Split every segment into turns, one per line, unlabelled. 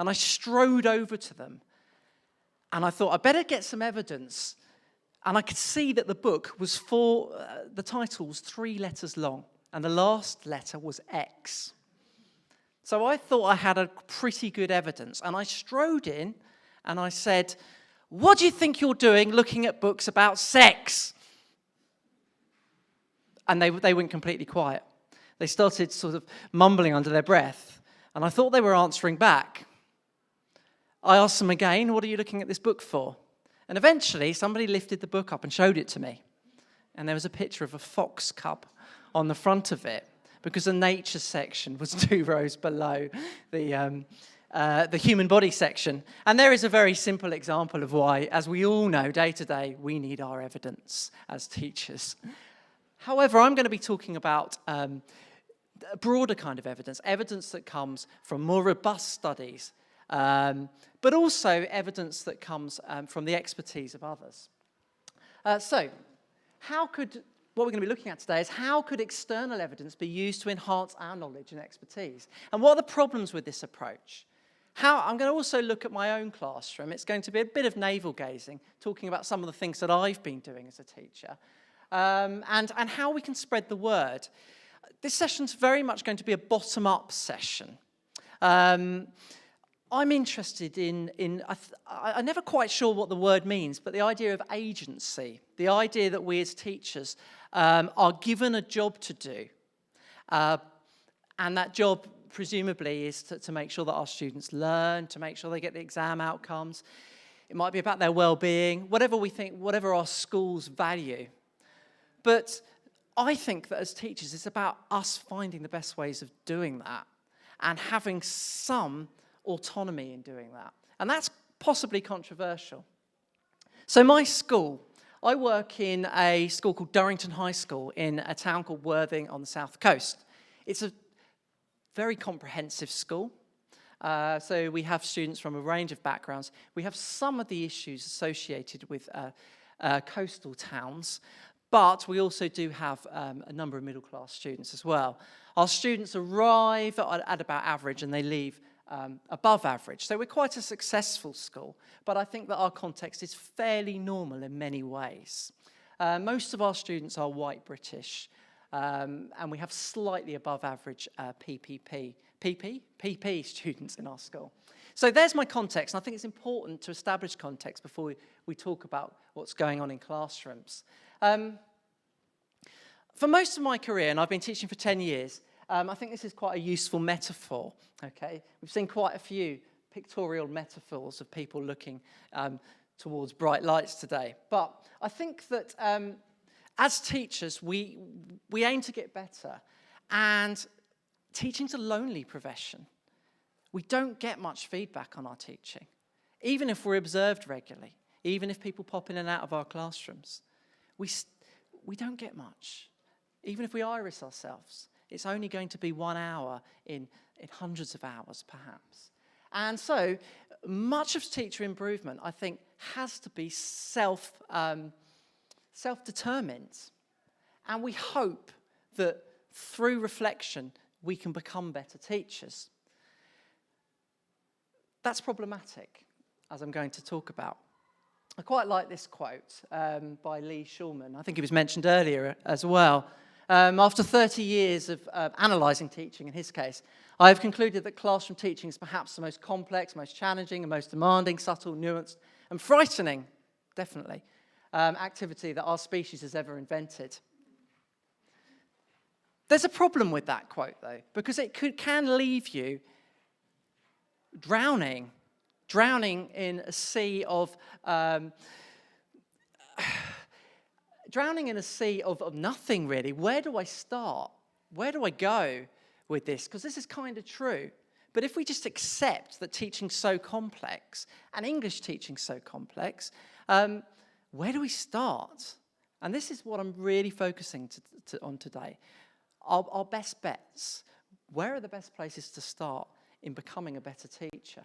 And I strode over to them. And I thought, I better get some evidence. And I could see that the book was the title was 3 letters long. And the last letter was X. So I thought I had a pretty good evidence. And I strode in and I said, what do you think you're doing looking at books about sex? And they went completely quiet. They started sort of mumbling under their breath. And I thought they were answering back. I asked them again, what are you looking at this book for? And eventually somebody lifted the book up and showed it to me. And there was a picture of a fox cub on the front of it, because the nature section was 2 rows below the human body section. And there is a very simple example of why, as we all know, day to day, we need our evidence as teachers. However, I'm going to be talking about a broader kind of evidence that comes from more robust studies, but also evidence that comes from the expertise of others. What we're going to be looking at today is how could external evidence be used to enhance our knowledge and expertise? And what are the problems with this approach? I'm going to also look at my own classroom. It's going to be a bit of navel-gazing, talking about some of the things that I've been doing as a teacher, and how we can spread the word. This session's very much going to be a bottom-up session. I'm interested I'm never quite sure what the word means, but the idea of agency, the idea that we as teachers are given a job to do, and that job presumably is to make sure that our students learn, to make sure they get the exam outcomes. It might be about their well-being, whatever our schools value. But I think that as teachers, it's about us finding the best ways of doing that and having some autonomy in doing that. And that's possibly controversial. So my school, I work in a school called Durrington High School in a town called Worthing on the south coast. It's a very comprehensive school. So we have students from a range of backgrounds. We have some of the issues associated with coastal towns, but we also do have a number of middle-class students as well. Our students arrive at about average and they leave above average. So we're quite a successful school, but I think that our context is fairly normal in many ways. Most of our students are white British, and we have slightly above average PP students in our school. So there's my context, and I think it's important to establish context before we talk about what's going on in classrooms. For most of my career, and I've been teaching for 10 years, I think this is quite a useful metaphor, okay? We've seen quite a few pictorial metaphors of people looking towards bright lights today. But I think that as teachers, we aim to get better. And teaching's a lonely profession. We don't get much feedback on our teaching, even if we're observed regularly, even if people pop in and out of our classrooms. We don't get much, even if we iris ourselves. It's only going to be 1 hour in hundreds of hours, perhaps. And so much of teacher improvement, I think, has to be self-determined. And we hope that through reflection, we can become better teachers. That's problematic, as I'm going to talk about. I quite like this quote by Lee Shulman. I think it was mentioned earlier as well. After 30 years of analysing teaching, in his case, I have concluded that classroom teaching is perhaps the most complex, most challenging, and most demanding, subtle, nuanced, and frightening, definitely, activity that our species has ever invented. There's a problem with that quote, though, because it can leave you drowning in a sea of nothing, really. Where do I start? Where do I go with this? Because this is kind of true. But if we just accept that teaching's so complex, and English teaching's so complex, where do we start? And this is what I'm really focusing on today. Our best bets. Where are the best places to start in becoming a better teacher?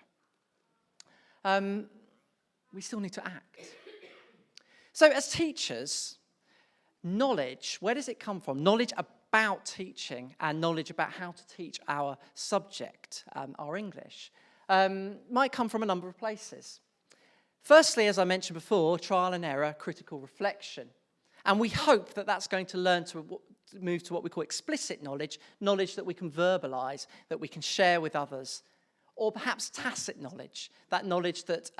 We still need to act. So as teachers, knowledge, where does it come from? Knowledge about teaching and knowledge about how to teach our subject, our English. might come from a number of places. Firstly, as I mentioned before, trial and error, critical reflection. And we hope that that's going to learn to move to what we call explicit knowledge, knowledge that we can verbalise, that we can share with others. Or perhaps tacit knowledge, that knowledge that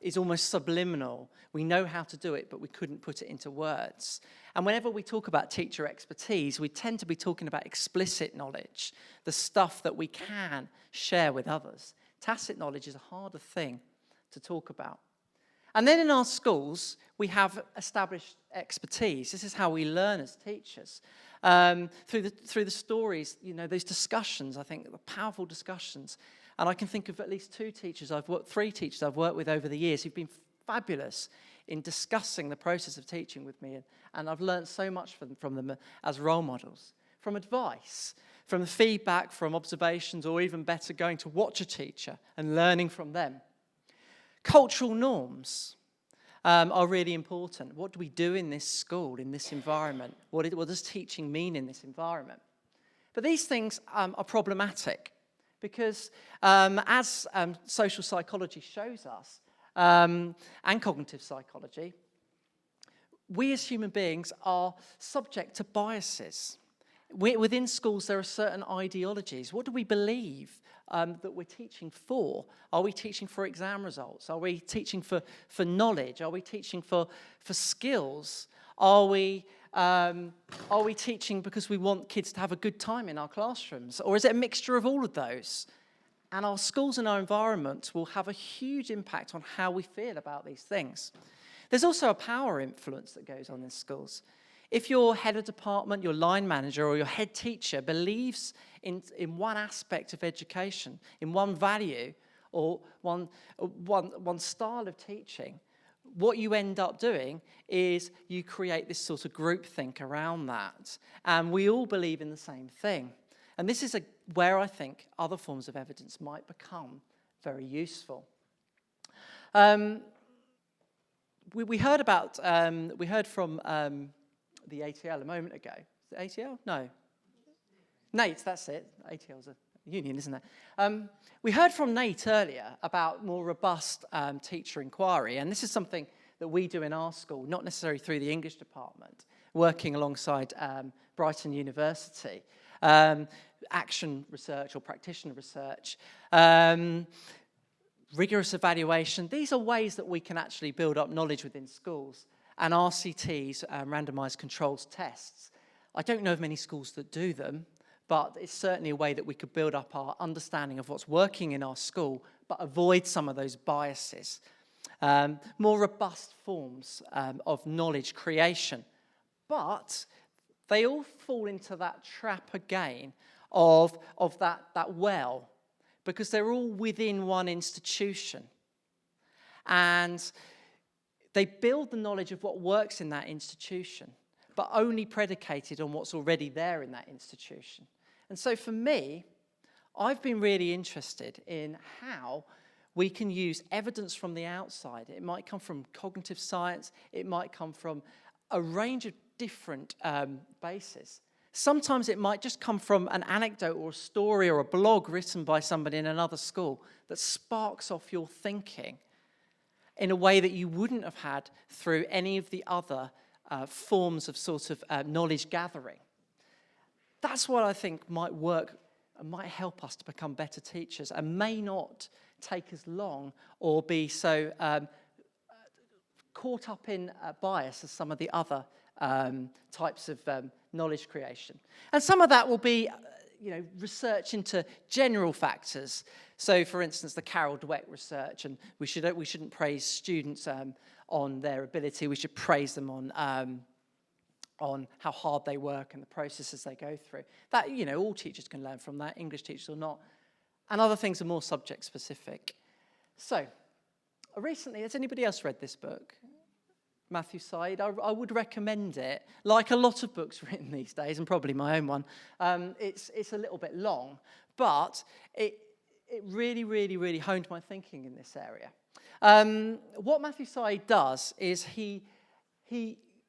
is almost subliminal. We know how to do it, but we couldn't put it into words. And whenever we talk about teacher expertise, we tend to be talking about explicit knowledge, the stuff that we can share with others. Tacit knowledge is a harder thing to talk about. And then in our schools, we have established expertise. This is how we learn as teachers. Through the stories, those discussions, I think, the powerful discussions. And I can think of at least three teachers I've worked with over the years who've been fabulous in discussing the process of teaching with me. And I've learned so much from them as role models. From advice, from the feedback, from observations, or even better, going to watch a teacher and learning from them. Cultural norms are really important. What do we do in this school, in this environment? What does teaching mean in this environment? But these things are problematic because as social psychology shows us, and cognitive psychology, we as human beings are subject to biases. Within schools, there are certain ideologies. What do we believe that we're teaching for? Are we teaching for exam results? Are we teaching for knowledge? Are we teaching for skills? Are we teaching because we want kids to have a good time in our classrooms? Or is it a mixture of all of those? And our schools and our environment will have a huge impact on how we feel about these things. There's also a power influence that goes on in schools. If your head of department, your line manager, or your head teacher believes in one aspect of education, in one value, or one style of teaching, what you end up doing is you create this sort of groupthink around that. And we all believe in the same thing. And this is where I think other forms of evidence might become very useful. We heard from the ATL a moment ago. Is it ATL? No. Nate, that's it. ATL's a union, isn't it? We heard from Nate earlier about more robust teacher inquiry, and this is something that we do in our school, not necessarily through the English department, working alongside Brighton University. Action research or practitioner research, rigorous evaluation. These are ways that we can actually build up knowledge within schools. And RCTs, randomized controls tests. I don't know of many schools that do them, but it's certainly a way that we could build up our understanding of what's working in our school, but avoid some of those biases. More robust forms of knowledge creation. But they all fall into that trap again of that well, because they're all within one institution. And they build the knowledge of what works in that institution, but only predicated on what's already there in that institution. And so for me, I've been really interested in how we can use evidence from the outside. It might come from cognitive science. It might come from a range of different bases. Sometimes it might just come from an anecdote or a story or a blog written by somebody in another school that sparks off your thinking in a way that you wouldn't have had through any of the other forms of sort of knowledge gathering. That's what I think might work and might help us to become better teachers and may not take as long or be so caught up in bias as some of the other types of knowledge creation. And some of that will be research into general factors. So, for instance, the Carol Dweck research, and we shouldn't praise students on their ability. We should praise them on how hard they work and the processes they go through. That, all teachers can learn from that, English teachers or not. And other things are more subject specific. So, recently, has anybody else read this book? Matthew Syed. I would recommend it. Like a lot of books written these days, and probably my own one, it's a little bit long, but it really, really, really honed my thinking in this area. What Matthew Syed does is he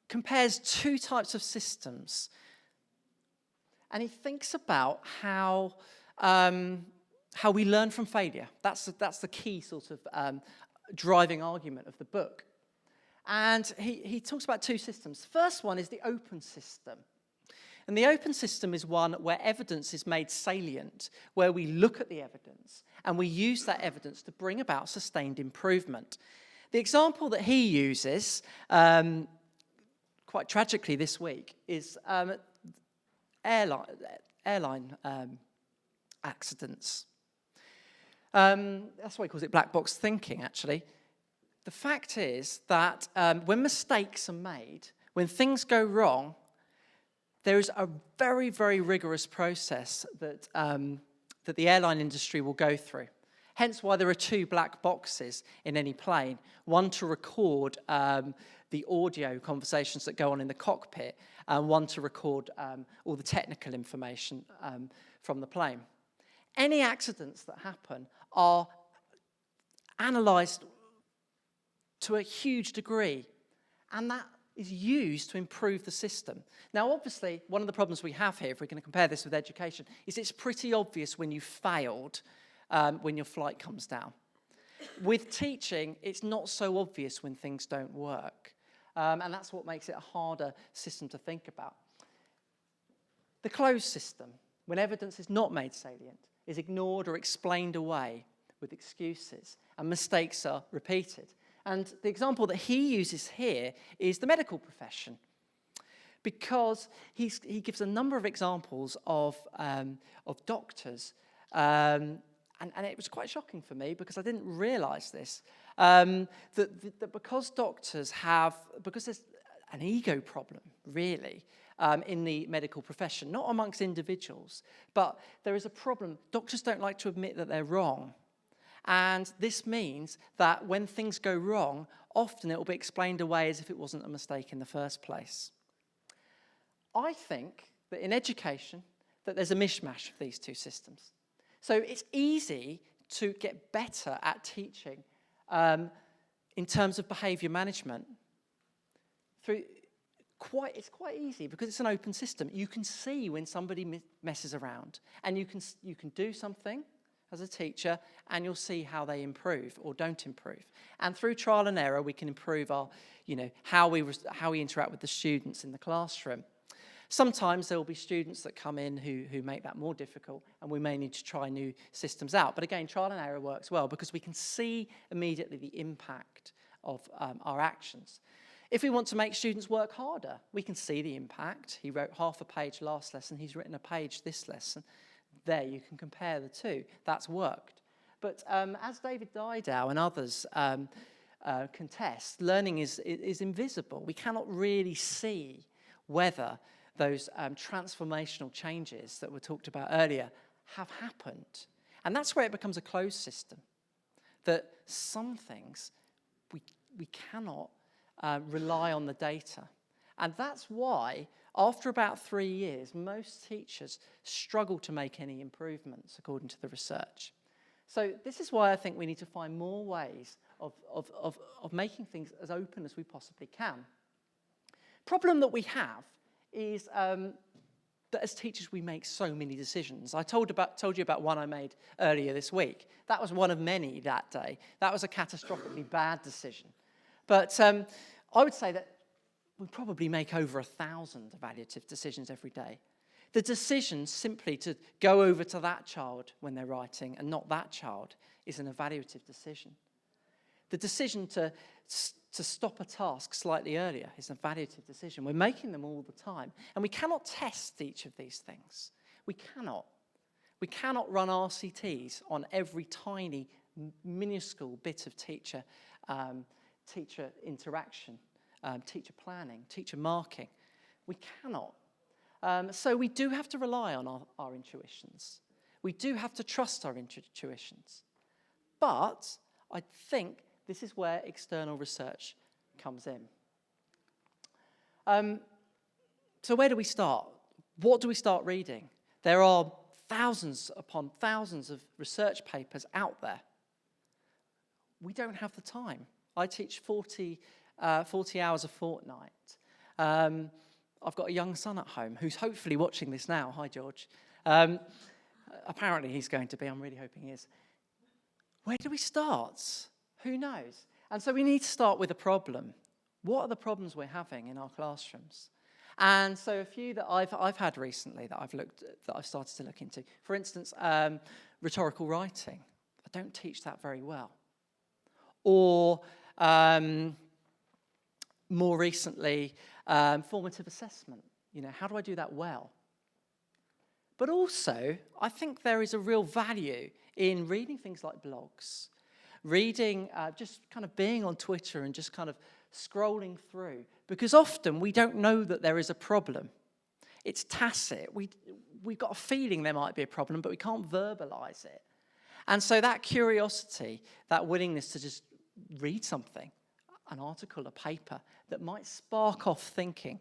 compares two types of systems, and he thinks about how how we learn from failure. That's the key sort of driving argument of the book. And he talks about two systems. The first one is the open system. And the open system is one where evidence is made salient, where we look at the evidence and we use that evidence to bring about sustained improvement. The example that he uses, quite tragically this week, is airline accidents. That's why he calls it black box thinking, actually. The fact is that when mistakes are made, when things go wrong, there is a very, very rigorous process that the airline industry will go through. Hence why there are two black boxes in any plane, one to record the audio conversations that go on in the cockpit, and one to record all the technical information from the plane. Any accidents that happen are analysed to a huge degree, and that is used to improve the system. Now, obviously, one of the problems we have here, if we're going to compare this with education, is it's pretty obvious when you failed when your flight comes down. With teaching, it's not so obvious when things don't work, and that's what makes it a harder system to think about. The closed system, when evidence is not made salient, is ignored or explained away with excuses, and mistakes are repeated. And the example that he uses here is the medical profession, because he gives a number of examples of doctors, and it was quite shocking for me because I didn't realise this, that because doctors because there's an ego problem, really, in the medical profession, not amongst individuals, but there is a problem. Doctors don't like to admit that they're wrong. And this means that when things go wrong, often it will be explained away as if it wasn't a mistake in the first place. I think that in education, that there's a mishmash of these two systems. So it's easy to get better at teaching in terms of behaviour management. It's quite easy because it's an open system. You can see when somebody messes around, and you can do something as a teacher, and you'll see how they improve or don't improve. And through trial and error, we can improve how we interact with the students in the classroom. Sometimes there will be students that come in who make that more difficult, and we may need to try new systems out. But again, trial and error works well because we can see immediately the impact of our actions. If we want to make students work harder, we can see the impact. He wrote half a page last lesson. He's written a page this lesson. There, you can compare the two. That's worked. But as David Didow and others contest, learning is invisible. We cannot really see whether those transformational changes that were talked about earlier have happened. And that's where it becomes a closed system, that some things we cannot rely on the data. And that's why, after about 3 years, most teachers struggle to make any improvements, according to the research. So this is why I think we need to find more ways of making things as open as we possibly can. Problem that we have is that as teachers we make so many decisions. I told you about one I made earlier this week. That was one of many that day. That was a catastrophically bad decision. But I would say that we probably make over 1,000 evaluative decisions every day. The decision simply to go over to that child when they're writing and not that child is an evaluative decision. The decision to stop a task slightly earlier is an evaluative decision. We're making them all the time. And we cannot test each of these things. We cannot. We cannot run RCTs on every tiny, minuscule bit of teacher interaction. Teacher planning, teacher marking. We cannot. So we do have to rely on our intuitions. We do have to trust our intuitions. But I think this is where external research comes in. So where do we start? What do we start reading? There are thousands upon thousands of research papers out there. We don't have the time. I teach 40 hours a fortnight. I've got a young son at home who's hopefully watching this now. Hi, George. Apparently he's going to be. I'm really hoping he is. Where do we start? Who knows? And so we need to start with a problem. What are the problems we're having in our classrooms? And so a few that I've had recently that I've started to look into. For instance, rhetorical writing. I don't teach that very well. Or more recently, formative assessment. How do I do that well? But also, I think there is a real value in reading things like blogs, reading, just kind of being on Twitter and just kind of scrolling through, because often we don't know that there is a problem. It's tacit. We've got a feeling there might be a problem, but we can't verbalize it. And so that curiosity, that willingness to just read something, an article, a paper, that might spark off thinking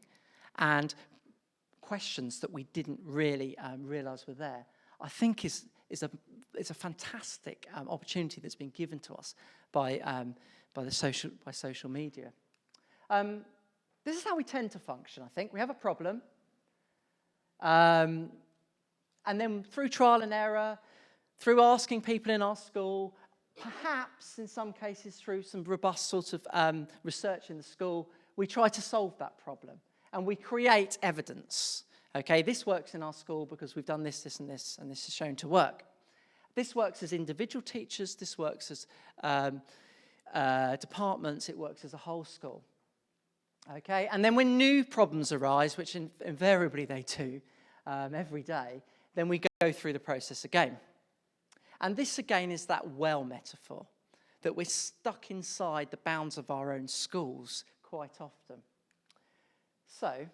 and questions that we didn't really realize were there, I think is a fantastic opportunity that's been given to us by social media. This is how we tend to function, I think. We have a problem, and then through trial and error, through asking people in our school, perhaps in some cases through some robust sort of research in the school, we try to solve that problem. And we create evidence. Okay, this works in our school because we've done this, this, and this is shown to work. This works as individual teachers, this works as departments, it works as a whole school. Okay, and then when new problems arise, which invariably they do every day, then we go through the process again. And this again is that well metaphor, that we're stuck inside the bounds of our own schools quite often. So,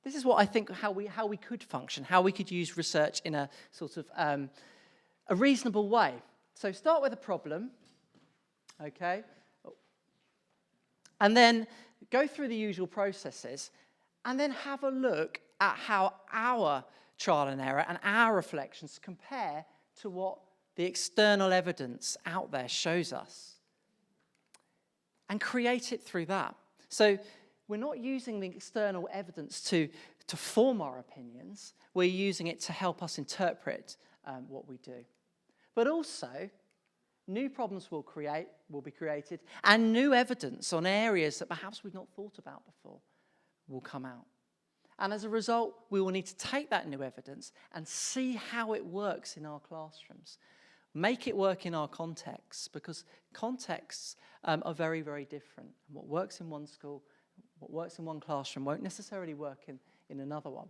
this is what I think how we could function, how we could use research in a sort of a reasonable way. So start with a problem, okay, and then go through the usual processes, and then have a look at how our trial and error and our reflections compare to what the external evidence out there shows us, and create it through that. So we're not using the external evidence to form our opinions. We're using it to help us interpret what we do. But also, new problems will be created, and new evidence on areas that perhaps we've not thought about before will come out. And as a result, we will need to take that new evidence and see how it works in our classrooms. Make it work in our contexts, because contexts are very, very different. And what works in one school, what works in one classroom won't necessarily work in another one.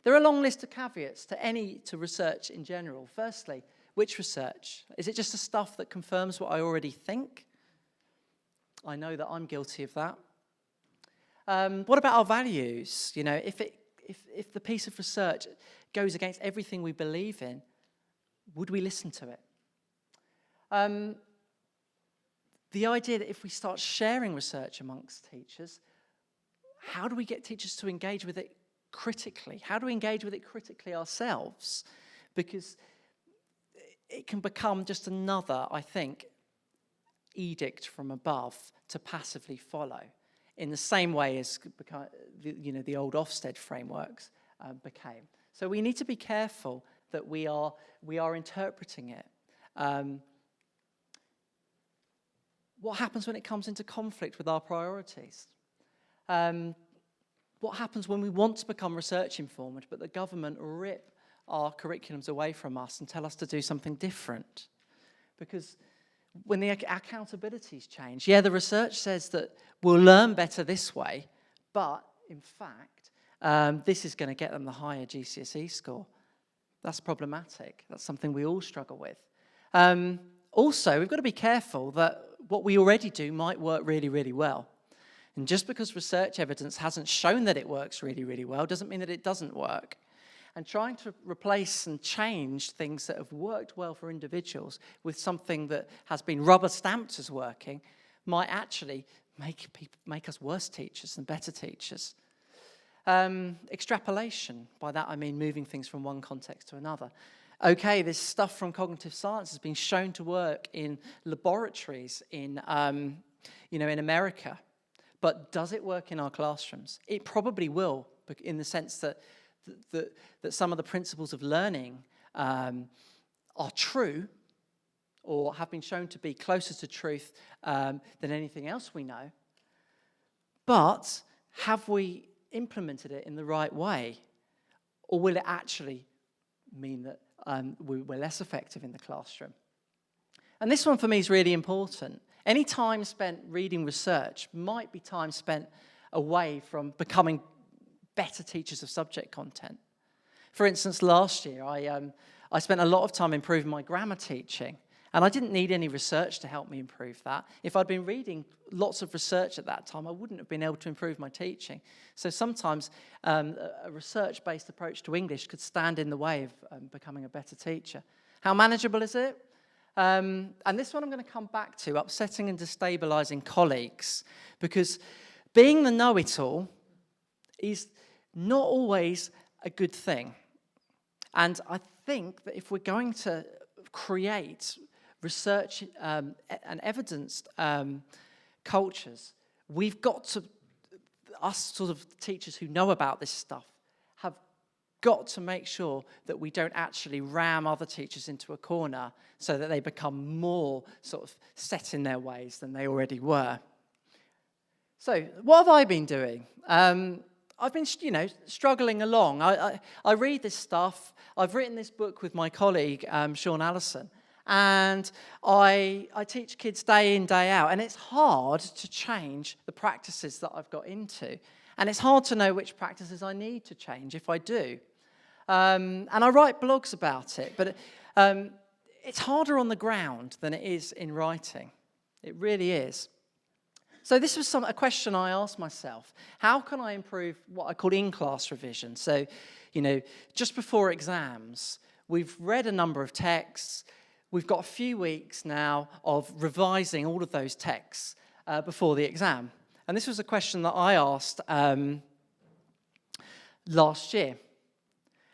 There are a long list of caveats to research in general. Firstly, which research? Is it just the stuff that confirms what I already think? I know that I'm guilty of that. What about our values? If the piece of research goes against everything we believe in, would we listen to it? The idea that if we start sharing research amongst teachers, how do we get teachers to engage with it critically? How do we engage with it critically ourselves? Because it can become just another, I think, edict from above to passively follow, in the same way as the old Ofsted frameworks became. So we need to be careful that we are interpreting it. What happens when it comes into conflict with our priorities? What happens when we want to become research informed, but the government rip our curriculums away from us and tell us to do something different? Because when the accountabilities change, the research says that we'll learn better this way, but in fact, this is going to get them the higher GCSE score. That's problematic. That's something we all struggle with. Also, we've got to be careful that what we already do might work really, really well. And just because research evidence hasn't shown that it works really, really well doesn't mean that it doesn't work. And trying to replace and change things that have worked well for individuals with something that has been rubber stamped as working might actually make us worse teachers than better teachers. Extrapolation, by that I mean moving things from one context to another. Okay, this stuff from cognitive science has been shown to work in laboratories in America, but does it work in our classrooms? It probably will, in the sense that some of the principles of learning are true or have been shown to be closer to truth than anything else we know. But have we implemented it in the right way? Or will it actually mean that we're less effective in the classroom? And this one for me is really important. Any time spent reading research might be time spent away from becoming better teachers of subject content. For instance, last year I spent a lot of time improving my grammar teaching, and I didn't need any research to help me improve that. If I'd been reading lots of research at that time, I wouldn't have been able to improve my teaching. So sometimes a research-based approach to English could stand in the way of becoming a better teacher. How manageable is it? And this one I'm going to come back to, upsetting and destabilising colleagues, because being the know-it-all is not always a good thing. And I think that if we're going to create research and evidenced cultures, we've got to, us sort of teachers who know about this stuff, have got to make sure that we don't actually ram other teachers into a corner so that they become more sort of set in their ways than they already were. So, what have I been doing? I've been, struggling along. I read this stuff. I've written this book with my colleague, Sean Allison, and I teach kids day in, day out, and it's hard to change the practices that I've got into, and it's hard to know which practices I need to change if I do. And I write blogs about it, but it's harder on the ground than it is in writing. It really is. So this was a question I asked myself. How can I improve what I call in-class revision? So, just before exams, we've read a number of texts. We've got a few weeks now of revising all of those texts before the exam. And this was a question that I asked last year.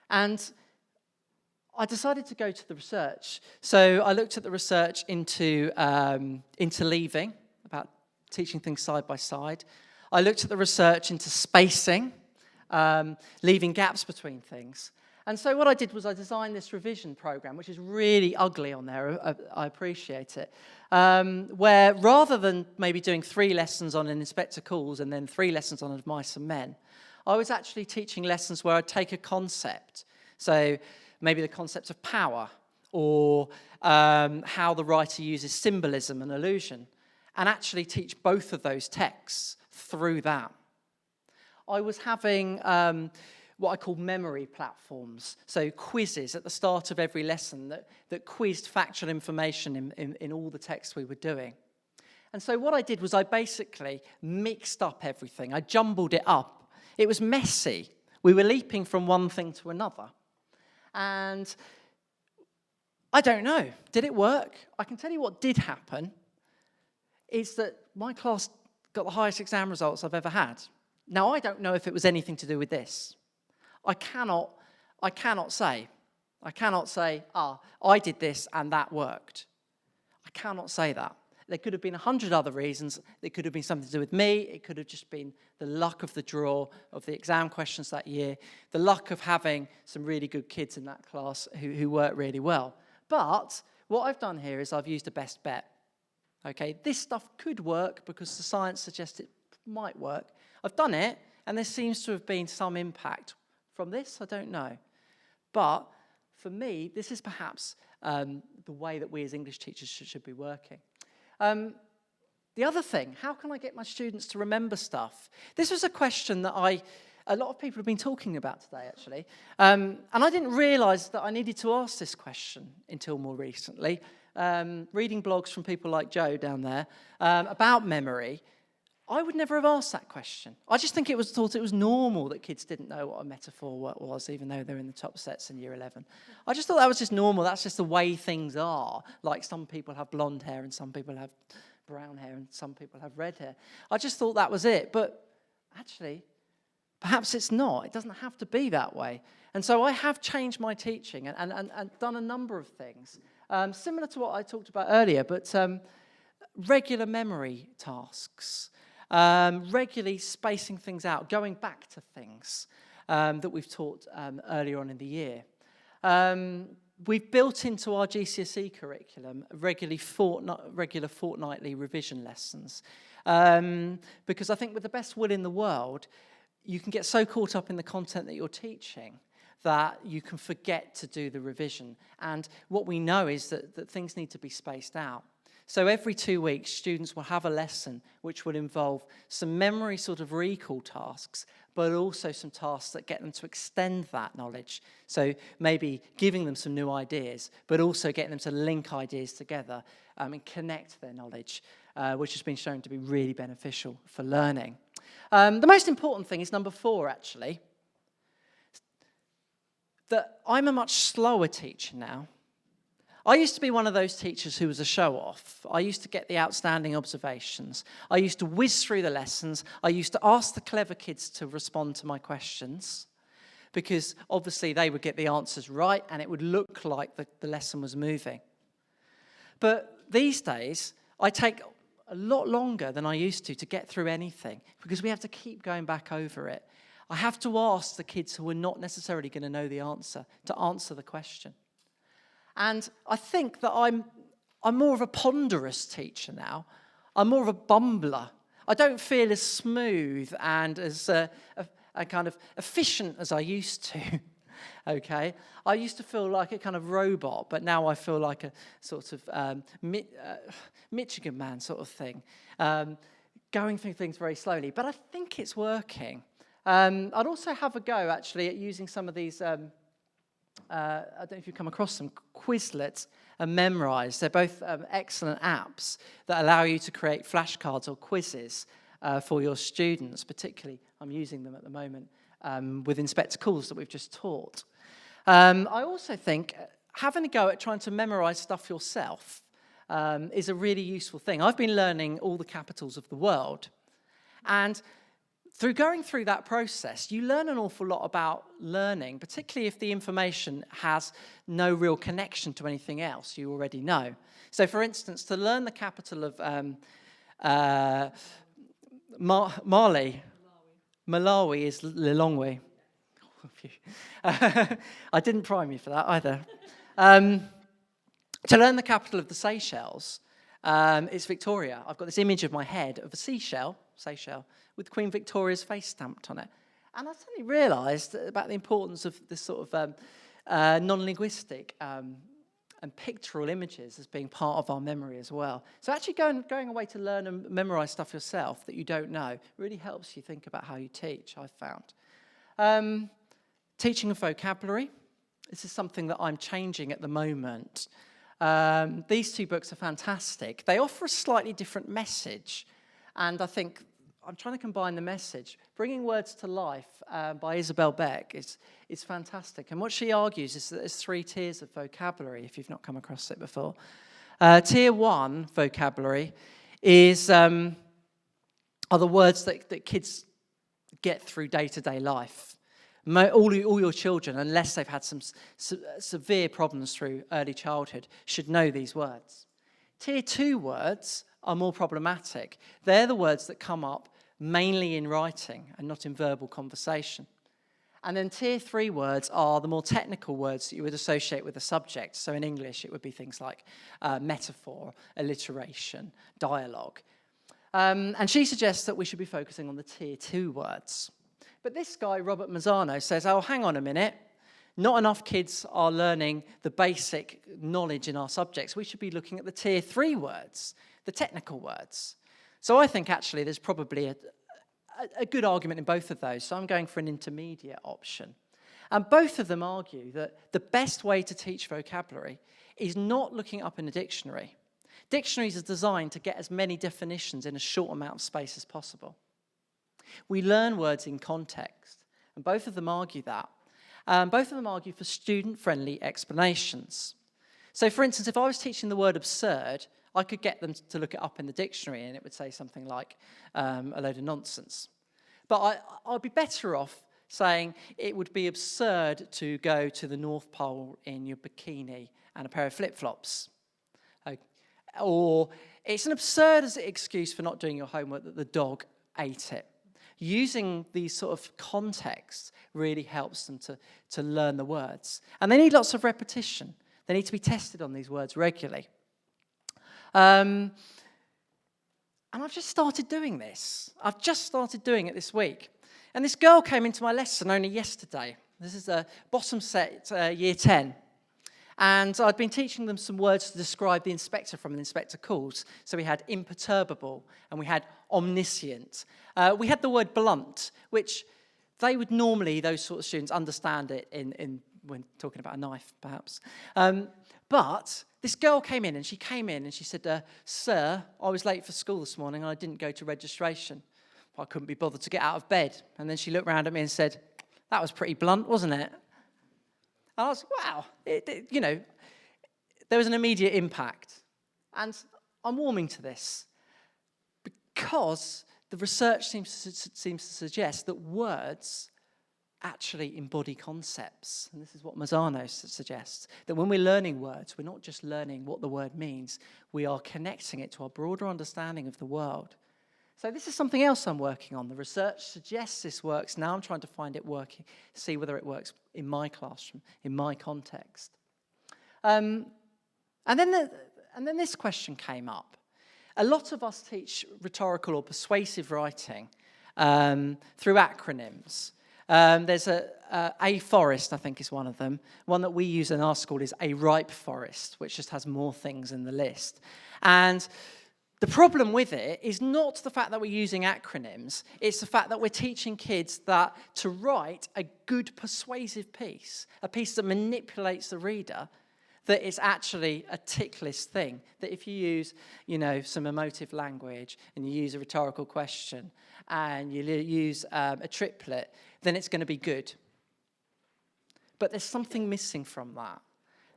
And I decided to go to the research. So I looked at the research into leaving, about teaching things side by side. I looked at the research into spacing, leaving gaps between things. And so what I did was I designed this revision program, which is really ugly on there, I appreciate it, where rather than maybe doing 3 lessons on an inspector calls and then 3 lessons on Of Mice and Men, I was actually teaching lessons where I'd take a concept, so maybe the concept of power, or how the writer uses symbolism and allusion, and actually teach both of those texts through that. I was having what I call memory platforms, so quizzes at the start of every lesson that quizzed factual information in all the texts we were doing. And so what I did was I basically mixed up everything. I jumbled it up. It was messy. We were leaping from one thing to another. And I don't know, did it work? I can tell you what did happen is that my class got the highest exam results I've ever had. Now, I don't know if it was anything to do with this. I cannot say, I did this and that worked. I cannot say that. There could have been 100 other reasons. It could have been something to do with me. It could have just been the luck of the draw of the exam questions that year, the luck of having some really good kids in that class who worked really well. But what I've done here is I've used a best bet. Okay, this stuff could work because the science suggests it might work. I've done it, and there seems to have been some impact. From this, I don't know. But for me, this is perhaps the way that we as English teachers should be working. The other thing, how can I get my students to remember stuff? This was a question that a lot of people have been talking about today, actually. And I didn't realise that I needed to ask this question until more recently. Reading blogs from people like Joe down there about memory, I would never have asked that question. I just think thought it was normal that kids didn't know what a metaphor was, even though they're in the top sets in year 11. I just thought that was just normal. That's just the way things are. Like some people have blonde hair and some people have brown hair and some people have red hair. I just thought that was it. But actually, perhaps it's not. It doesn't have to be that way. And so I have changed my teaching and done a number of things, similar to what I talked about earlier, but regular memory tasks. Regularly spacing things out, going back to things that we've taught earlier on in the year. we've built into our GCSE curriculum regular fortnightly revision lessons. Because I think with the best will in the world, you can get so caught up in the content that you're teaching that you can forget to do the revision. And what we know is that things need to be spaced out. So every 2 weeks, students will have a lesson which will involve some memory sort of recall tasks, but also some tasks that get them to extend that knowledge. So maybe giving them some new ideas, but also getting them to link ideas together and connect their knowledge, which has been shown to be really beneficial for learning. The most important thing is number 4, actually, that I'm a much slower teacher now. I used to be one of those teachers who was a show-off. I used to get the outstanding observations. I used to whiz through the lessons. I used to ask the clever kids to respond to my questions because obviously they would get the answers right and it would look like the lesson was moving. But these days, I take a lot longer than I used to get through anything because we have to keep going back over it. I have to ask the kids who are not necessarily going to know the answer to answer the question. And I think that I'm more of a ponderous teacher now. I'm more of a bumbler. I don't feel as smooth and as a kind of efficient as I used to. Okay, I used to feel like a kind of robot, but now I feel like a sort of Michigan man sort of thing, going through things very slowly. But I think it's working. I'd also have a go actually at using some of these. I don't know if you've come across them, Quizlet and Memrise. They're both excellent apps that allow you to create flashcards or quizzes for your students. Particularly, I'm using them at the moment with Inspector Calls that we've just taught. I also think having a go at trying to memorise stuff yourself is a really useful thing. I've been learning all the capitals of the world, and through going through that process, you learn an awful lot about learning, particularly if the information has no real connection to anything else you already know. So, for instance, to learn the capital of Malawi is Lilongwe. I didn't prime you for that either. To learn the capital of the Seychelles, it's Victoria. I've got this image of my head of a Seychelles, with Queen Victoria's face stamped on it. And I suddenly realised about the importance of this sort of non-linguistic and pictorial images as being part of our memory as well. So actually going away to learn and memorise stuff yourself that you don't know really helps you think about how you teach, I've found. Teaching of vocabulary. This is something that I'm changing at the moment. These 2 books are fantastic. They offer a slightly different message, and I think I'm trying to combine the message. Bringing Words to Life by Isabel Beck is fantastic. And what she argues is that there's 3 tiers of vocabulary, if you've not come across it before. Tier 1 vocabulary are the words that kids get through day-to-day life. All your children, unless they've had some severe problems through early childhood, should know these words. Tier 2 words are more problematic. They're the words that come up mainly in writing and not in verbal conversation. And then tier 3 words are the more technical words that you would associate with a subject. So in English, it would be things like metaphor, alliteration, dialogue. And she suggests that we should be focusing on the tier 2 words. But this guy, Robert Mazzano, says, oh, hang on a minute. Not enough kids are learning the basic knowledge in our subjects. We should be looking at the tier 3 words, the technical words. So I think actually there's probably a good argument in both of those. So I'm going for an intermediate option. And both of them argue that the best way to teach vocabulary is not looking up in a dictionary. Dictionaries are designed to get as many definitions in a short amount of space as possible. We learn words in context, and both of them argue that. Both of them argue for student-friendly explanations. So, for instance, if I was teaching the word absurd, I could get them to look it up in the dictionary, and it would say something like a load of nonsense. But I'd be better off saying it would be absurd to go to the North Pole in your bikini and a pair of flip-flops. Or it's an absurd excuse for not doing your homework that the dog ate it. Using these sort of contexts really helps them to learn the words. And they need lots of repetition. They need to be tested on these words regularly. And I've just started doing this. I've just started doing it this week. And this girl came into my lesson only yesterday. This is a bottom set, year 10. And I'd been teaching them some words to describe the inspector from an inspector calls. So we had imperturbable and we had omniscient. We had the word blunt, which they would normally, those sort of students, understand it in when talking about a knife, perhaps. But this girl came in and she said, "Sir, I was late for school this morning and I didn't go to registration. I couldn't be bothered to get out of bed." And then she looked round at me and said, "That was pretty blunt, wasn't it?" And I was like, wow, there was an immediate impact. And I'm warming to this because the research seems to suggest that words actually embody concepts. And this is what Mazzano suggests, that when we're learning words, we're not just learning what the word means, we are connecting it to our broader understanding of the world. So this is something else I'm working on. The research suggests this works. Now I'm trying to find it working, see whether it works in my classroom, in my context. And then this question came up. A lot of us teach rhetorical or persuasive writing through acronyms. There's a forest, I think is one of them. One that we use in our school is a ripe forest, which just has more things in the list. And the problem with it is not the fact that we're using acronyms, it's the fact that we're teaching kids that to write a good persuasive piece, a piece that manipulates the reader, that it's actually a tick list thing. That if you use, some emotive language and you use a rhetorical question and you use a triplet, then it's going to be good. But there's something missing from that.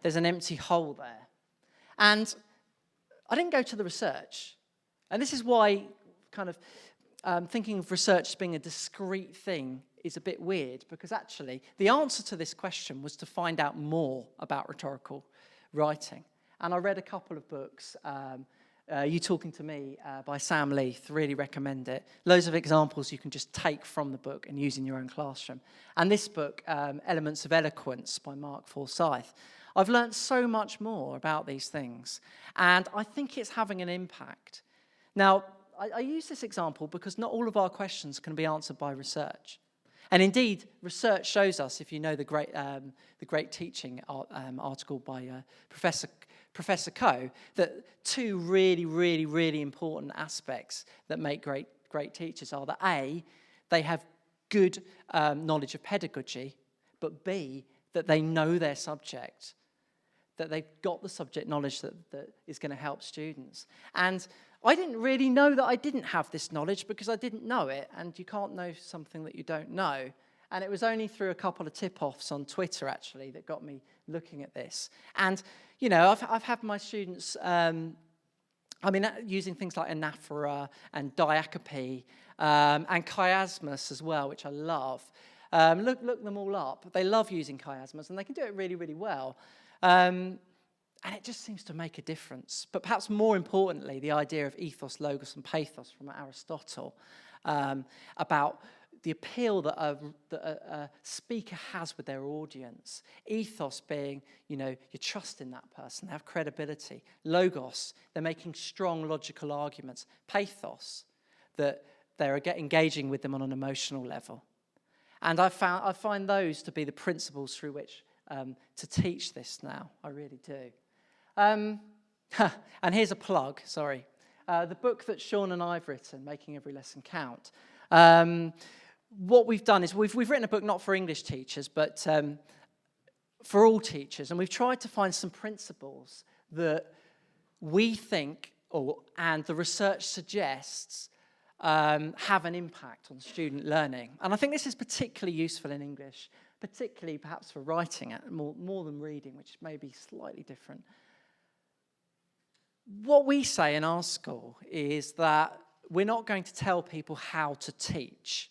There's an empty hole there. And I didn't go to the research. And this is why kind of thinking of research as being a discrete thing is a bit weird, because actually the answer to this question was to find out more about rhetorical writing. And I read a couple of books. You Talking to Me by Sam Leith, really recommend it. Loads of examples you can just take from the book and use in your own classroom. And this book, Elements of Eloquence by Mark Forsyth. I've learned so much more about these things, and I think it's having an impact. Now, I use this example because not all of our questions can be answered by research. And indeed, research shows us, if you know the great teaching article by Professor Coe, that two really, really, really important aspects that make great teachers are that A, they have good knowledge of pedagogy, but B, that they know their subject, that they've got the subject knowledge that is going to help students. And I didn't really know that I didn't have this knowledge because I didn't know it, and you can't know something that you don't know. And it was only through a couple of tip-offs on Twitter, actually, that got me looking at this. And, I've had my students, using things like anaphora and diacope and chiasmus as well, which I love. Look them all up. They love using chiasmus, and they can do it really, really well. And it just seems to make a difference. But perhaps more importantly, the idea of ethos, logos, and pathos from Aristotle, about the appeal that a speaker has with their audience. Ethos being, you trust in that person, they have credibility. Logos, they're making strong logical arguments. Pathos, that they're engaging with them on an emotional level. And I find those to be the principles through which to teach this now. I really do. And here's a plug, sorry. The book that Sean and I've written, Making Every Lesson Count. What we've done is we've written a book not for English teachers, but for all teachers. And we've tried to find some principles that we think, and the research suggests, have an impact on student learning. And I think this is particularly useful in English, particularly perhaps for writing it, more than reading, which may be slightly different. What we say in our school is that we're not going to tell people how to teach.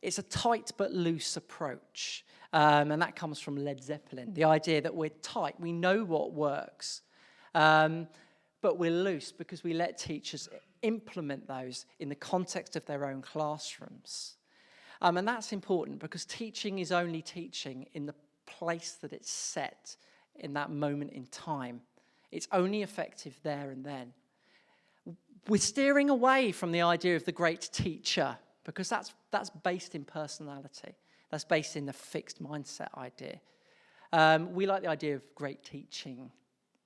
It's a tight but loose approach, and that comes from Led Zeppelin, the idea that we're tight, we know what works, but we're loose because we let teachers implement those in the context of their own classrooms. And that's important because teaching is only teaching in the place that it's set in that moment in time. It's only effective there and then. We're steering away from the idea of the great teacher because that's based in personality. That's based in the fixed mindset idea. We like the idea of great teaching.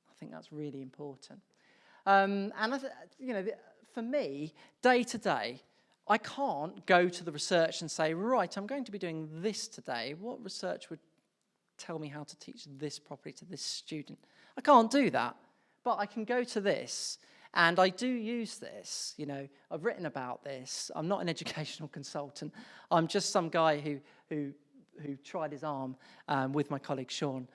I think that's really important. And for me, day to day, I can't go to the research and say, right, I'm going to be doing this today. What research would tell me how to teach this properly to this student? I can't do that, but I can go to this, and I do use this. I've written about this. I'm not an educational consultant. I'm just some guy who tried his arm with my colleague Sean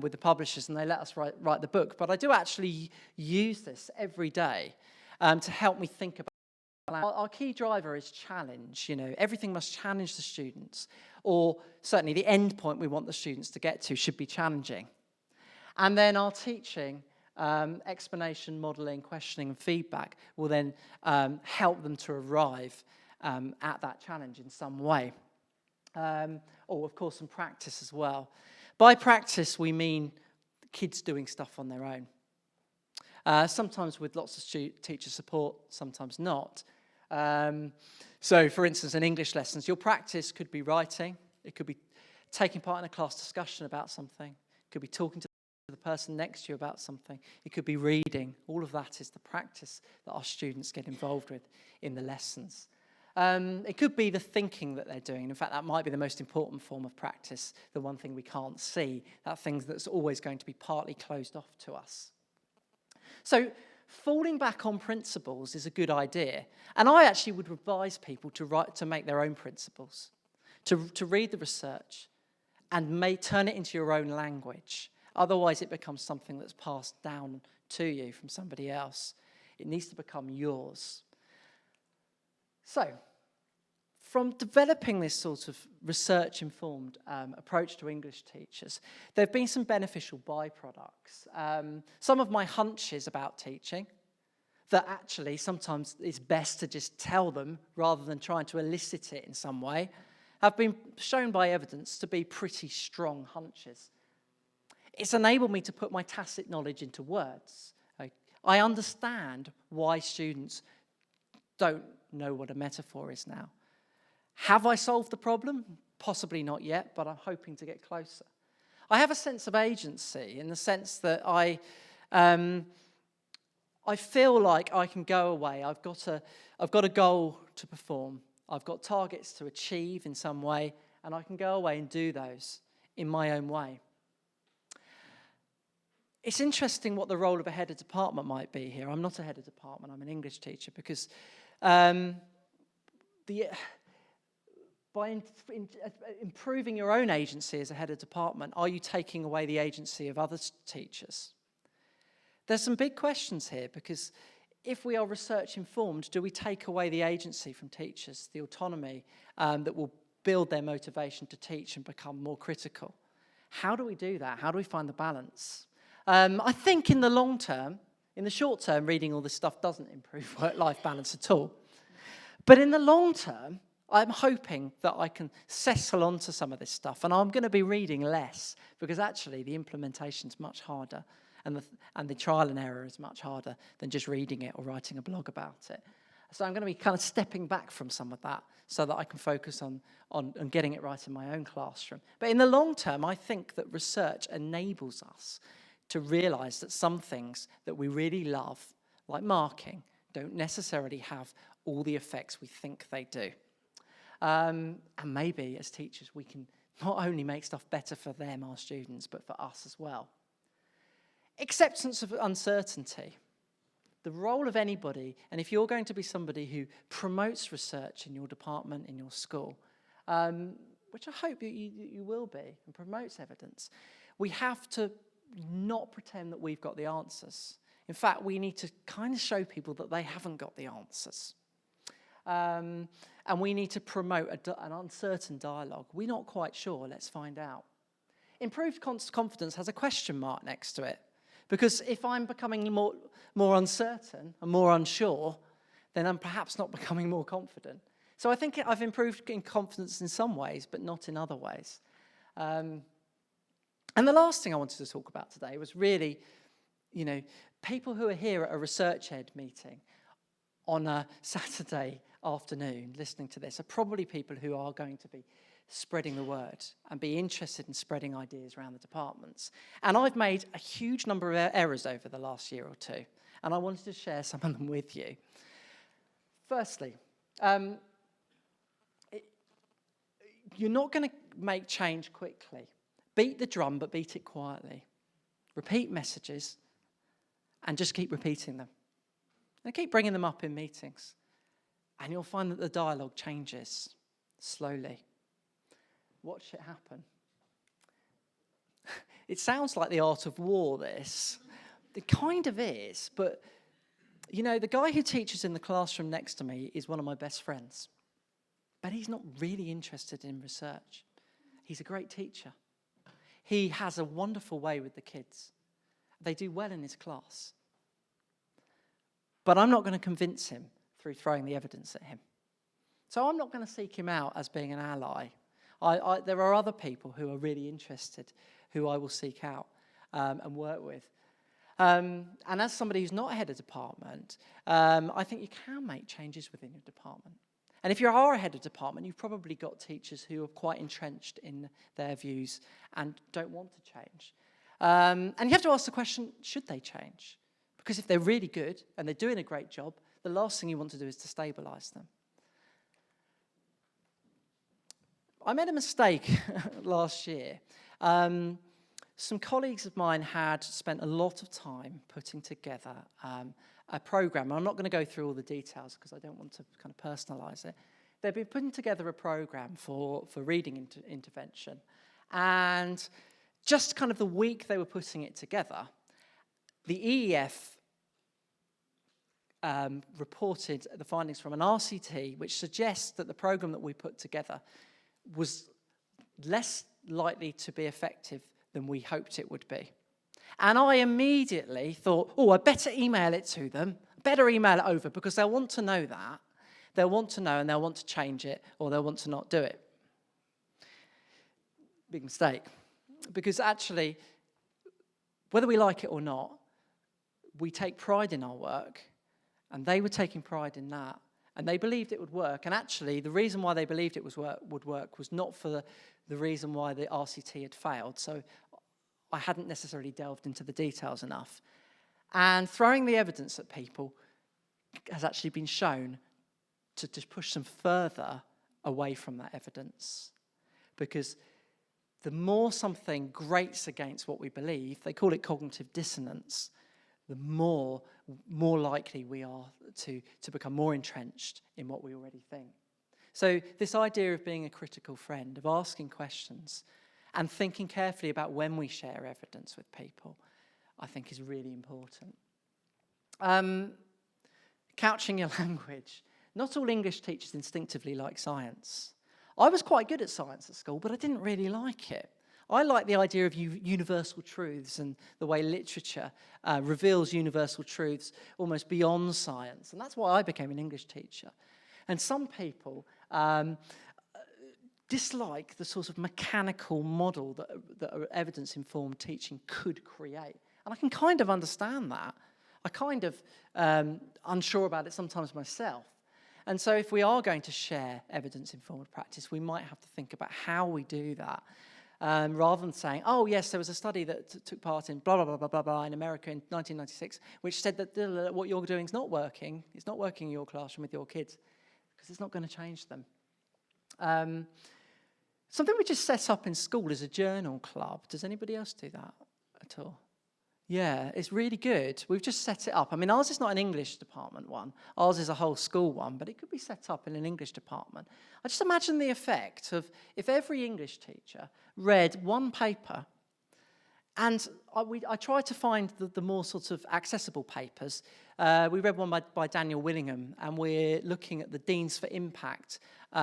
with the publishers, and they let us write the book. But I do actually use this every day to help me think about. Our key driver is challenge. Everything must challenge the students, or certainly the end point we want the students to get to should be challenging. And then our teaching, explanation, modelling, questioning, and feedback will then help them to arrive at that challenge in some way. Of course, some practice as well. By practice, we mean kids doing stuff on their own. Sometimes with lots of teacher support, sometimes not. So, for instance, in English lessons, your practice could be writing. It could be taking part in a class discussion about something. It could be talking to the person next to you about something. It could be reading. All of that is the practice that our students get involved with in the lessons. It could be the thinking that they're doing. In fact, that might be the most important form of practice, the one thing we can't see, that thing that's always going to be partly closed off to us. So, falling back on principles is a good idea. And I actually would advise people to make their own principles, to read the research and turn it into your own language. Otherwise, it becomes something that's passed down to you from somebody else. It needs to become yours. So, from developing this sort of research-informed approach to English teachers, there have been some beneficial byproducts. Some of my hunches about teaching, that actually sometimes it's best to just tell them rather than trying to elicit it in some way, have been shown by evidence to be pretty strong hunches. It's enabled me to put my tacit knowledge into words. I understand why students don't know what a metaphor is now. Have I solved the problem? Possibly not yet, but I'm hoping to get closer. I have a sense of agency in the sense that I feel like I can go away. I've got a goal to perform. I've got targets to achieve in some way, and I can go away and do those in my own way. It's interesting what the role of a head of department might be here. I'm not a head of department. I'm an English teacher because by improving your own agency as a head of department, are you taking away the agency of other teachers? There's some big questions here because if we are research informed, do we take away the agency from teachers, the autonomy that will build their motivation to teach and become more critical? How do we do that? How do we find the balance? I think in the long term, in the short term, reading all this stuff doesn't improve work-life balance at all. But in the long term, I'm hoping that I can settle onto some of this stuff, and I'm going to be reading less because actually the implementation's much harder, and the trial and error is much harder than just reading it or writing a blog about it. So I'm going to be kind of stepping back from some of that so that I can focus on getting it right in my own classroom. But in the long term, I think that research enables us to realise that some things that we really love, like marking, don't necessarily have all the effects we think they do. And maybe as teachers we can not only make stuff better for them, our students, but for us as well. Acceptance of uncertainty. The role of anybody, and if you're going to be somebody who promotes research in your department, in your school, which I hope you will be, and promotes evidence, we have to not pretend that we've got the answers. In fact, we need to kind of show people that they haven't got the answers. And we need to promote an uncertain dialogue. We're not quite sure, let's find out. Improved confidence has a question mark next to it. Because if I'm becoming more uncertain and more unsure, then I'm perhaps not becoming more confident. So I think I've improved in confidence in some ways, but not in other ways. And And the last thing I wanted to talk about today was really, people who are here at a Research Ed meeting on a Saturday afternoon listening to this are probably people who are going to be spreading the word and be interested in spreading ideas around the departments. And I've made a huge number of errors over the last year or two, and I wanted to share some of them with you. Firstly, you're not going to make change quickly. Beat the drum, but beat it quietly. Repeat messages and just keep repeating them. And keep bringing them up in meetings. And you'll find that the dialogue changes slowly. Watch it happen. It sounds like the art of war, this. It kind of is, but, the guy who teaches in the classroom next to me is one of my best friends. But he's not really interested in research. He's a great teacher. He has a wonderful way with the kids. They do well in his class. But I'm not going to convince him through throwing the evidence at him. So I'm not going to seek him out as being an ally. There are other people who are really interested, who I will seek out and work with. And as somebody who's not head of department, I think you can make changes within your department. And if you are a head of department, you've probably got teachers who are quite entrenched in their views and don't want to change. And you have to ask the question, should they change? Because if they're really good and they're doing a great job, the last thing you want to do is to stabilise them. I made a mistake last year. Some colleagues of mine had spent a lot of time putting together a programme. I'm not going to go through all the details because I don't want to kind of personalise it. They've been putting together a programme for reading intervention. And just kind of the week they were putting it together, the EEF reported the findings from an RCT which suggests that the programme that we put together was less likely to be effective than we hoped it would be. And I immediately thought, I better email it to them, better email it over, because they'll want to know that. They'll want to know and they'll want to change it, or they'll want to not do it. Big mistake. Because actually, whether we like it or not, we take pride in our work, and they were taking pride in that. And they believed it would work. And actually, the reason why they believed it would work was not for the reason why the RCT had failed. So I hadn't necessarily delved into the details enough. And throwing the evidence at people has actually been shown to just push them further away from that evidence. Because the more something grates against what we believe, they call it cognitive dissonance, the more likely we are to become more entrenched in what we already think. So this idea of being a critical friend, of asking questions, and thinking carefully about when we share evidence with people, I think is really important. Couching your language. Not all English teachers instinctively like science. I was quite good at science at school, but I didn't really like it. I like the idea of universal truths and the way literature reveals universal truths almost beyond science. And that's why I became an English teacher. And some people dislike the sort of mechanical model that evidence-informed teaching could create. And I can kind of understand that. I kind of unsure about it sometimes myself. And so if we are going to share evidence-informed practice, we might have to think about how we do that. Rather than saying, yes, there was a study that took part in blah, blah, blah, blah, blah, blah in America in 1996, which said that what you're doing is not working. It's not working in your classroom with your kids, because it's not going to change them. Something we just set up in school is a journal club. Does anybody else do that at all? Yeah, it's really good. We've just set it up. I mean, ours is not an English department one. Ours is a whole school one, but it could be set up in an English department. I just imagine the effect of if every English teacher read one paper, and I tried to find the more sort of accessible papers. We read one by Daniel Willingham, and we're looking at the Deans for Impact,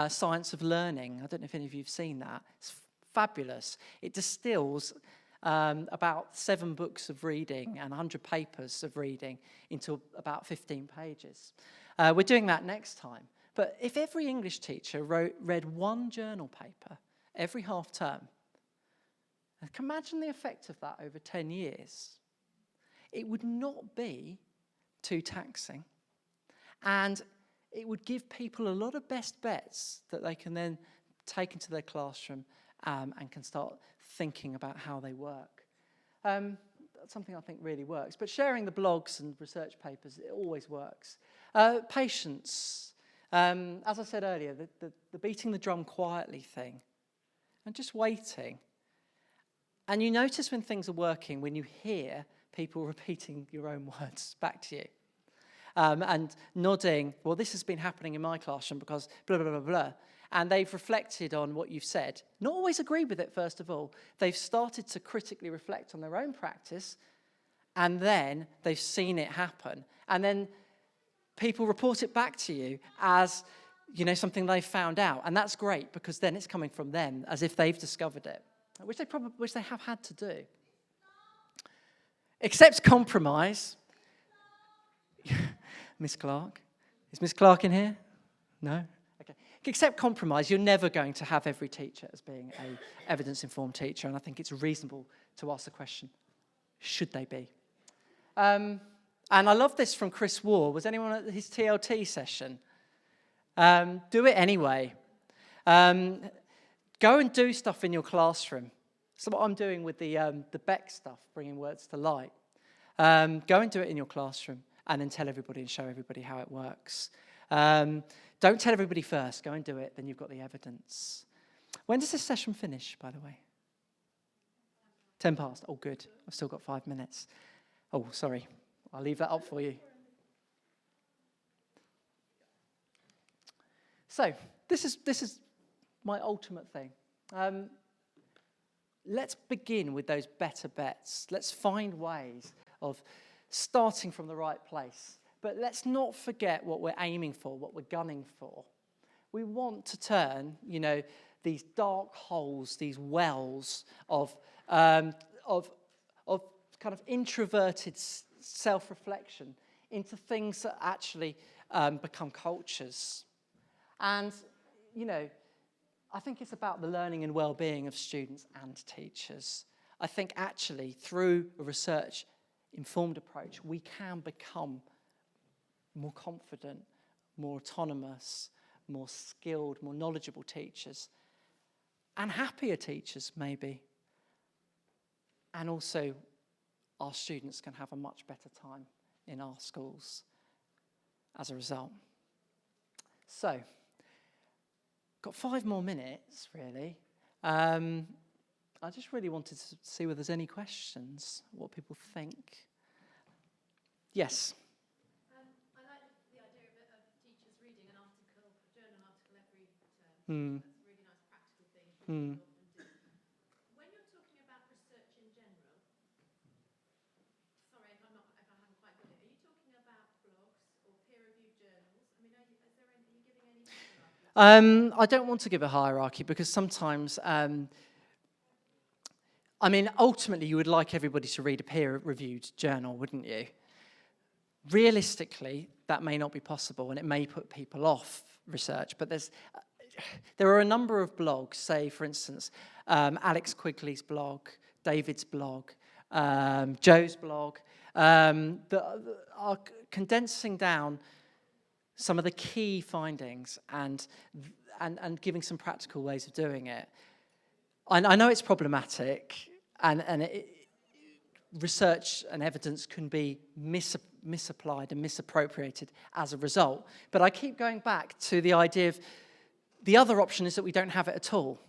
Science of Learning. I don't know if any of you have seen that. It's fabulous. It distills about 7 books of reading and 100 papers of reading into about 15 pages. We're doing that next time. But if every English teacher read one journal paper every half term, Imagine the effect of that over 10 years. It would not be too taxing. And it would give people a lot of best bets that they can then take into their classroom and can start thinking about how they work. That's something I think really works. But sharing the blogs and research papers, it always works. Patience. As I said earlier, the beating the drum quietly thing and just waiting. And you notice when things are working, when you hear people repeating your own words back to you. And nodding, well, this has been happening in my classroom because blah, blah, blah, blah. And they've reflected on what you've said. Not always agree with it, first of all. They've started to critically reflect on their own practice, and then they've seen it happen. And then people report it back to you as, something they've found out. And that's great, because then it's coming from them as if they've discovered it, which they have had to do. Accept compromise. Miss Clark? Is Miss Clark in here? No? Okay. Accept compromise. You're never going to have every teacher as being an evidence-informed teacher, and I think it's reasonable to ask the question, should they be? And I love this from Chris Waugh. Was anyone at his TLT session? Do it anyway. Go and do stuff in your classroom. So what I'm doing with the Beck stuff, bringing words to light. Go and do it in your classroom, and then tell everybody and show everybody how it works. Don't tell everybody first. Go and do it, then you've got the evidence. When does this session finish, by the way? 10 past. Oh, good. I've still got 5 minutes. Oh, sorry. I'll leave that up for you. So, this is my ultimate thing. Let's begin with those better bets. Let's find ways of starting from the right place. But let's not forget what we're aiming for, what we're gunning for. We want to turn, these dark holes, these wells of kind of introverted self-reflection into things that actually become cultures. And, I think it's about the learning and well-being of students and teachers. I think actually through a research-informed approach, we can become more confident, more autonomous, more skilled, more knowledgeable teachers, and happier teachers maybe. And also our students can have a much better time in our schools as a result. So, got 5 more minutes, really. I just really wanted to see whether there's any questions, what people think. Yes?
I like the idea of teachers reading a journal article every term. That's a really nice practical thing for people to often do. When you're talking about research in general, sorry if I haven't quite got it, are you talking about blogs or peer-reviewed journals? I mean, are you giving any hierarchy?
I don't want to give a hierarchy because sometimes, ultimately you would like everybody to read a peer-reviewed journal, wouldn't you? Realistically, that may not be possible and it may put people off research, but there are a number of blogs, say, for instance, Alex Quigley's blog, David's blog, Joe's blog, that are condensing down some of the key findings and giving some practical ways of doing it. I know it's problematic, and research and evidence can be misapplied and misappropriated as a result. But I keep going back to the idea of the other option is that we don't have it at all.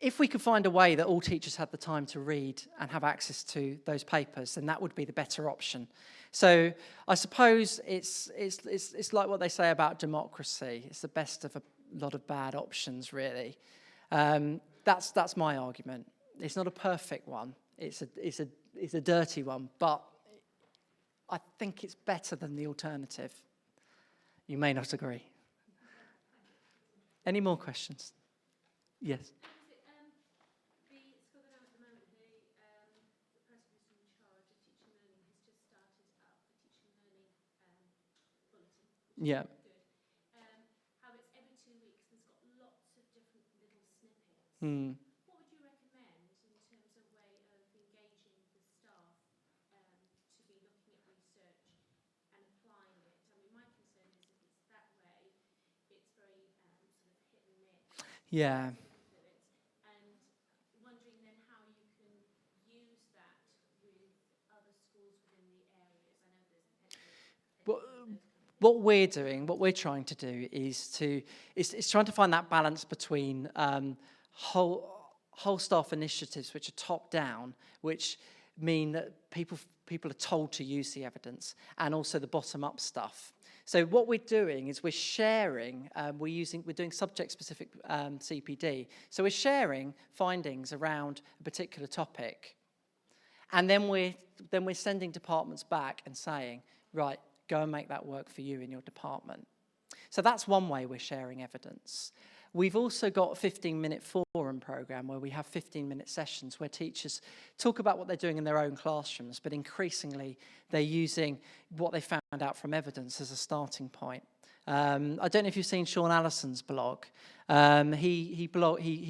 If we could find a way that all teachers had the time to read and have access to those papers, then that would be the better option. So I suppose it's like what they say about democracy. It's the best of a lot of bad options, really. That's my argument. It's not a perfect one. It's a dirty one, but I think it's better than the alternative. You may not agree. Any more questions? Yes. Yeah.
How it's every 2 weeks. There's got lots of different little
Hmm.
what would you recommend in terms of way of engaging the staff to be looking at research and applying it? I mean, my concern is if it's that way, it's very sort of hit and miss.
Yeah.
And wondering then how you can use that with other schools within the areas. I know there's
What, what we're doing, what we're trying to do is trying to find that balance between whole staff initiatives, which are top down, which mean that people are told to use the evidence, and also the bottom up stuff. So what we're doing is we're sharing. We're doing subject specific CPD. So we're sharing findings around a particular topic, and then we're sending departments back and saying, right, go and make that work for you in your department. So that's one way we're sharing evidence. We've also got a 15-minute forum program where we have 15-minute sessions where teachers talk about what they're doing in their own classrooms, but increasingly they're using what they found out from evidence as a starting point. I don't know if you've seen Sean Allison's blog. He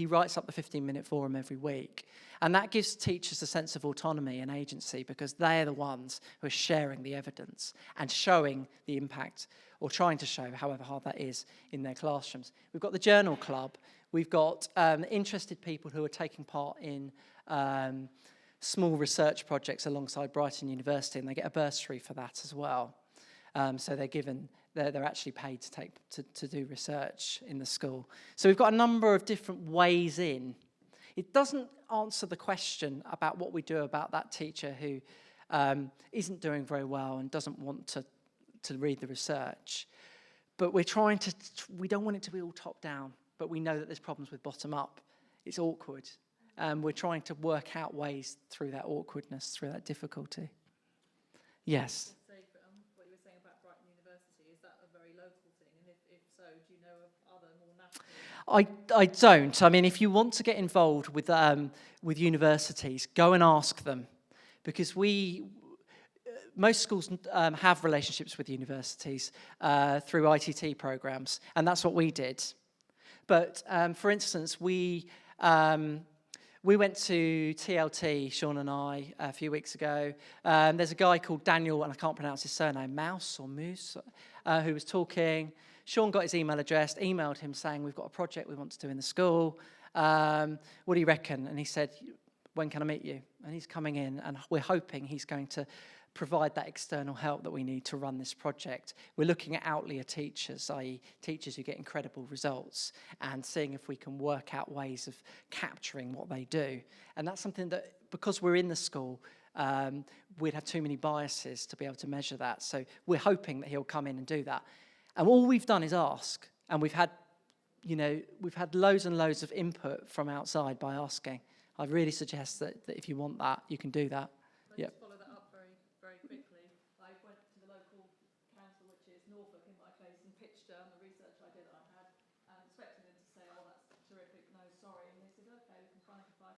writes up the 15-minute forum every week. And that gives teachers a sense of autonomy and agency because they're the ones who are sharing the evidence and showing the impact, or trying to show, however hard that is, in their classrooms. We've got the Journal Club. We've got interested people who are taking part in small research projects alongside Brighton University, and they get a bursary for that as well. So they're actually paid to do research in the school. So we've got a number of different ways in. It doesn't answer the question about what we do about that teacher who isn't doing very well and doesn't want to read the research. But we don't want it to be all top down, but we know that there's problems with bottom up. It's awkward. We're trying to work out ways through that awkwardness, through that difficulty. Yes?
What you were saying about Brighton University, is that a very local thing? And if so, do you know of other more national?
I don't. I mean, if you want to get involved with universities, go and ask them, because most schools have relationships with universities through ITT programs, and that's what we did. But for instance, we went to TLT, Sean and I, a few weeks ago. There's a guy called Daniel, and I can't pronounce his surname, Mouse, who was talking. Sean got his email address, emailed him saying, we've got a project we want to do in the school. What do you reckon? And he said, when can I meet you? And he's coming in, and we're hoping he's going to provide that external help that we need to run this project. We're looking at outlier teachers, i.e. teachers who get incredible results, and seeing if we can work out ways of capturing what they do. And that's something that, because we're in the school, we'd have too many biases to be able to measure that. So we're hoping that he'll come in and do that. And all we've done is ask, and we've had loads and loads of input from outside by asking. I really suggest that if you want that, you can do that.
Yep.